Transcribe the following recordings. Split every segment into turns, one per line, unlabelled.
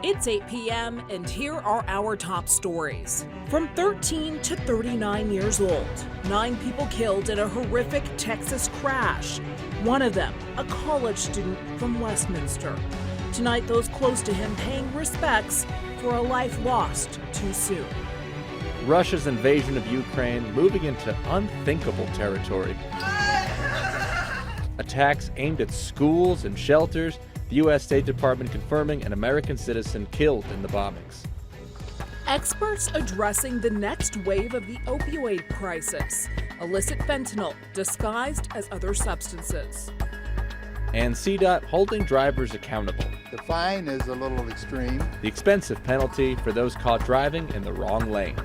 It's 8 p.m. and here are our top stories. From 13 to 39 years old, 9 people killed in a horrific Texas crash. One of them, a college student from Westminster. Tonight, those close to him paying respects for a life lost too soon.
Russia's invasion of Ukraine moving into unthinkable territory. Attacks aimed at schools and shelters. The U.S. State Department confirming an American citizen killed in the bombings.
Experts addressing the next wave of the opioid crisis. Illicit fentanyl disguised as other substances.
And CDOT holding drivers accountable.
The fine is a little extreme.
The expensive penalty for those caught driving in the wrong lane.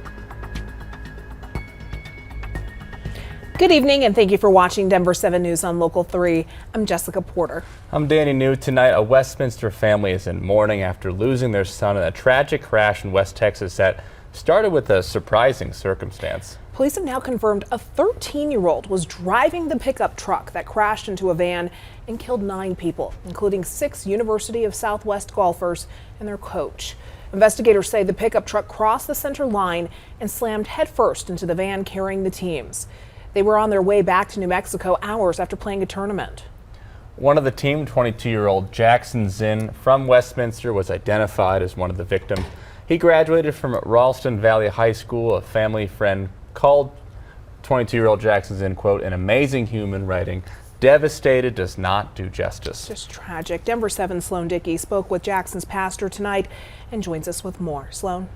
Good evening and thank you for watching Denver 7 News on Local 3. I'm Jessica Porter.
I'm Danny New. Tonight, a Westminster family is in mourning after losing their son in a tragic crash in West Texas that started with a surprising circumstance.
Police have now confirmed a 13-year-old was driving the pickup truck that crashed into a van and killed 9 people, including 6 University of Southwest golfers and their coach. Investigators say the pickup truck crossed the center line and slammed headfirst into the van carrying the teams. They were on their way back to New Mexico hours after playing a tournament.
One of the team, 22-year-old Jackson Zinn from Westminster, was identified as one of the victims. He graduated from Ralston Valley High School. A family friend called 22-year-old Jackson Zinn, quote, an amazing human, writing, devastated does not do justice.
Just tragic. Denver 7's Sloan Dickey spoke with Jackson's pastor tonight and joins us with more. Sloan?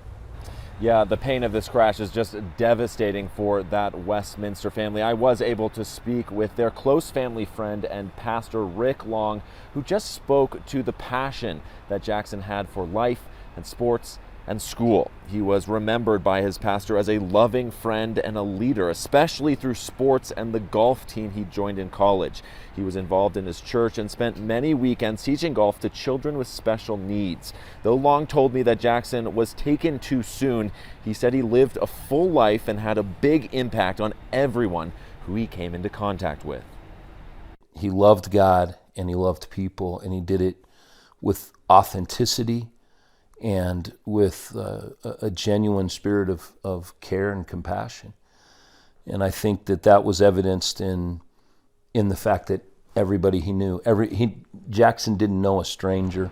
Yeah, the pain of this crash is just devastating for that Westminster family. I was able to speak with their close family friend and pastor Rick Long, who just spoke to the passion that Jackson had for life and sports and school. He was remembered by his pastor as a loving friend and a leader, especially through sports and the golf team he joined in college. He was involved in his church and spent many weekends teaching golf to children with special needs. Though Long told me that Jackson was taken too soon, he said he lived a full life and had a big impact on everyone who he came into contact with.
He loved God and he loved people, and he did it with authenticity and with a genuine spirit of care and compassion. And I think that was evidenced in the fact that everybody he knew, Jackson didn't know a stranger.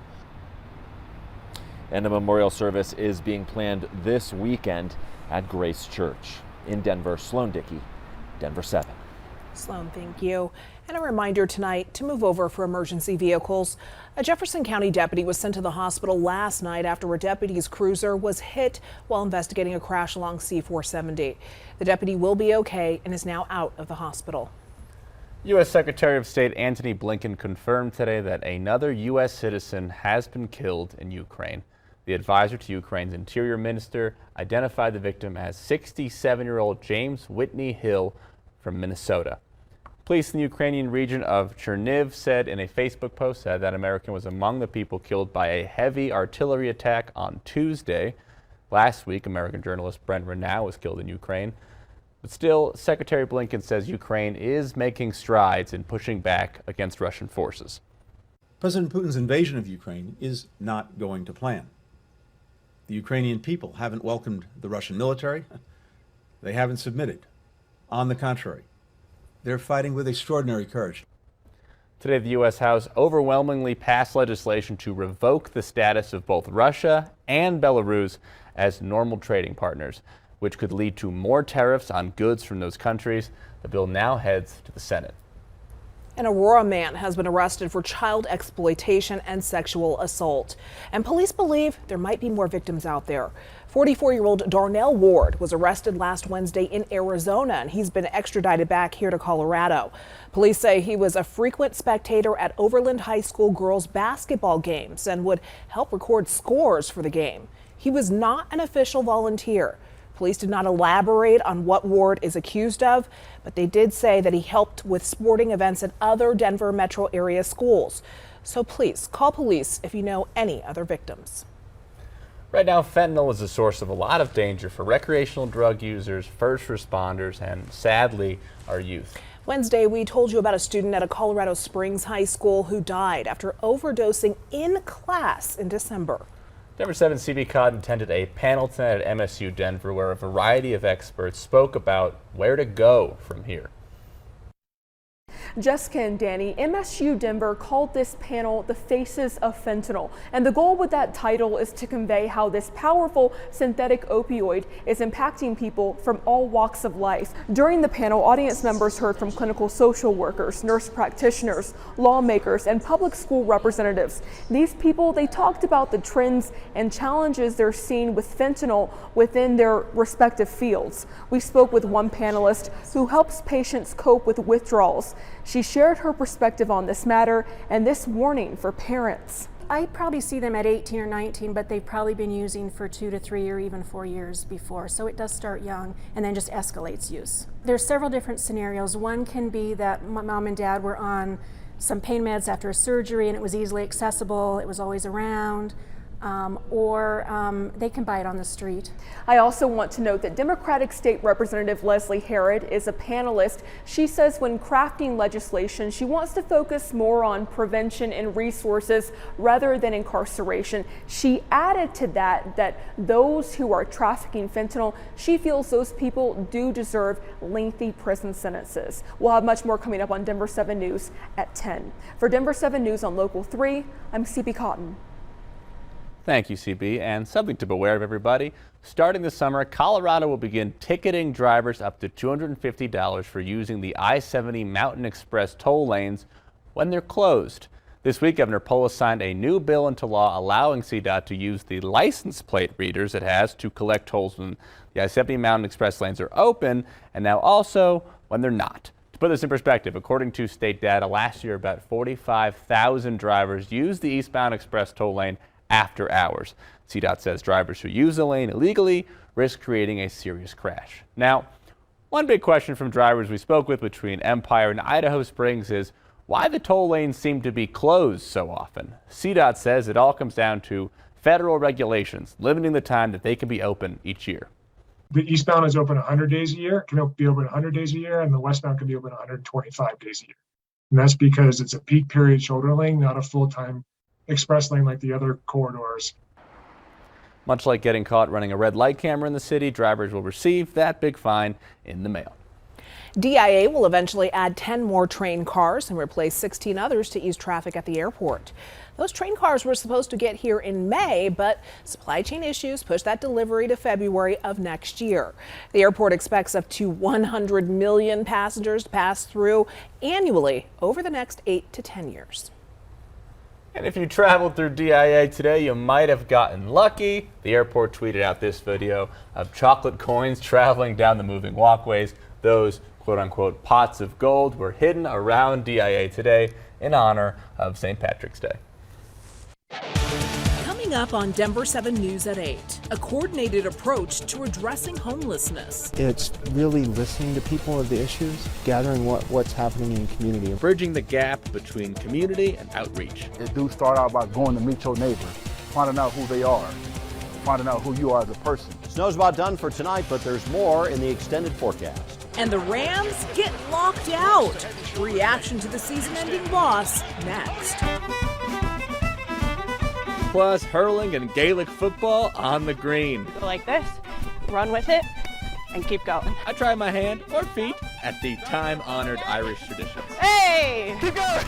And a memorial service is being planned this weekend at Grace Church. In Denver, Sloan Dickey, Denver 7.
Sloan, thank you. And a reminder tonight to move over for emergency vehicles. A Jefferson County deputy was sent to the hospital last night after a deputy's cruiser was hit while investigating a crash along C-470. The deputy will be okay and is now out of the hospital.
U.S. Secretary of State Antony Blinken confirmed today that another U.S. citizen has been killed in Ukraine. The advisor to Ukraine's Interior Minister identified the victim as 67-year-old James Whitney Hill from Minnesota. Police in the Ukrainian region of Cherniv said in a Facebook post that American was among the people killed by a heavy artillery attack on Tuesday. Last week, American journalist Brent Renaud was killed in Ukraine. But still, Secretary Blinken says Ukraine is making strides in pushing back against Russian forces.
President Putin's invasion of Ukraine is not going to plan. The Ukrainian people haven't welcomed the Russian military. They haven't submitted. On the contrary, they're fighting with extraordinary courage.
Today, the U.S. House overwhelmingly passed legislation to revoke the status of both Russia and Belarus as normal trading partners, which could lead to more tariffs on goods from those countries. The bill now heads to the Senate.
An Aurora man has been arrested for child exploitation and sexual assault. And police believe there might be more victims out there. 44-year-old Darnell Ward was arrested last Wednesday in Arizona, and he's been extradited back here to Colorado. Police say he was a frequent spectator at Overland High School girls' basketball games and would help record scores for the game. He was not an official volunteer. Police did not elaborate on what Ward is accused of, but they did say that he helped with sporting events at other Denver metro area schools. So please call police if you know any other victims.
Right now, fentanyl is a source of a lot of danger for recreational drug users, first responders, and sadly, our youth.
Wednesday, we told you about a student at a Colorado Springs high school who died after overdosing in class in December.
Denver 7's CB Cotton attended a panel tonight at MSU Denver where a variety of experts spoke about where to go from here.
Jessica and Danny, MSU Denver called this panel The Faces of Fentanyl, and the goal with that title is to convey how this powerful synthetic opioid is impacting people from all walks of life. During the panel, audience members heard from clinical social workers, nurse practitioners, lawmakers, and public school representatives. These people, they talked about the trends and challenges they're seeing with fentanyl within their respective fields. We spoke with one panelist who helps patients cope with withdrawals. She shared her perspective on this matter and this warning for parents.
I probably see them at 18 or 19, but they've probably been using for 2 to 3 or even 4 years before. So it does start young and then just escalates use. There's several different scenarios. One can be that mom and dad were on some pain meds after a surgery and it was easily accessible, it was always around. Or they can buy it on the street.
I also want to note that Democratic State Representative Leslie Herod is a panelist. She says when crafting legislation, she wants to focus more on prevention and resources rather than incarceration. She added to that those who are trafficking fentanyl, she feels those people do deserve lengthy prison sentences. We'll have much more coming up on Denver 7 News at 10. For Denver 7 News on Local 3, I'm CB Cotton.
Thank you, CB. And something to beware of, everybody. Starting this summer, Colorado will begin ticketing drivers up to $250 for using the I-70 Mountain Express toll lanes when they're closed. This week, Governor Polis signed a new bill into law allowing CDOT to use the license plate readers it has to collect tolls when the I-70 Mountain Express lanes are open, and now also when they're not. To put this in perspective, according to state data, last year about 45,000 drivers used the eastbound express toll lane after hours. CDOT says drivers who use the lane illegally risk creating a serious crash. Now, one big question from drivers we spoke with between Empire and Idaho Springs is why the toll lanes seem to be closed so often. CDOT says it all comes down to federal regulations limiting the time that they can be open each year.
The eastbound is open 100 days a year, can be open 100 days a year, and the westbound can be open 125 days a year. And that's because it's a peak period shoulder lane, not a full-time express lane like the other corridors.
Much like getting caught running a red light camera in the city, drivers will receive that big fine in the mail.
DIA will eventually add 10 more train cars and replace 16 others to ease traffic at the airport. Those train cars were supposed to get here in May, but supply chain issues pushed that delivery to February of next year. The airport expects up to 100 million passengers to pass through annually over the next 8 to 10 years.
And if you traveled through DIA today, you might have gotten lucky. The airport tweeted out this video of chocolate coins traveling down the moving walkways. Those quote-unquote pots of gold were hidden around DIA today in honor of St. Patrick's Day.
Coming up on Denver 7 News at 8, a coordinated approach to addressing homelessness.
It's really listening to people of the issues, gathering what's happening in the community.
Bridging the gap between community and outreach.
It do start out by going to meet your neighbor, finding out who they are, finding out who you are as a person.
Snow's about done for tonight, but there's more in the extended forecast.
And the Rams get locked out. Reaction to the season-ending loss next.
Plus, hurling and Gaelic football on the green.
Go like this, run with it, and keep going.
I try my hand or feet at the time-honored Irish traditions.
Hey! Keep going!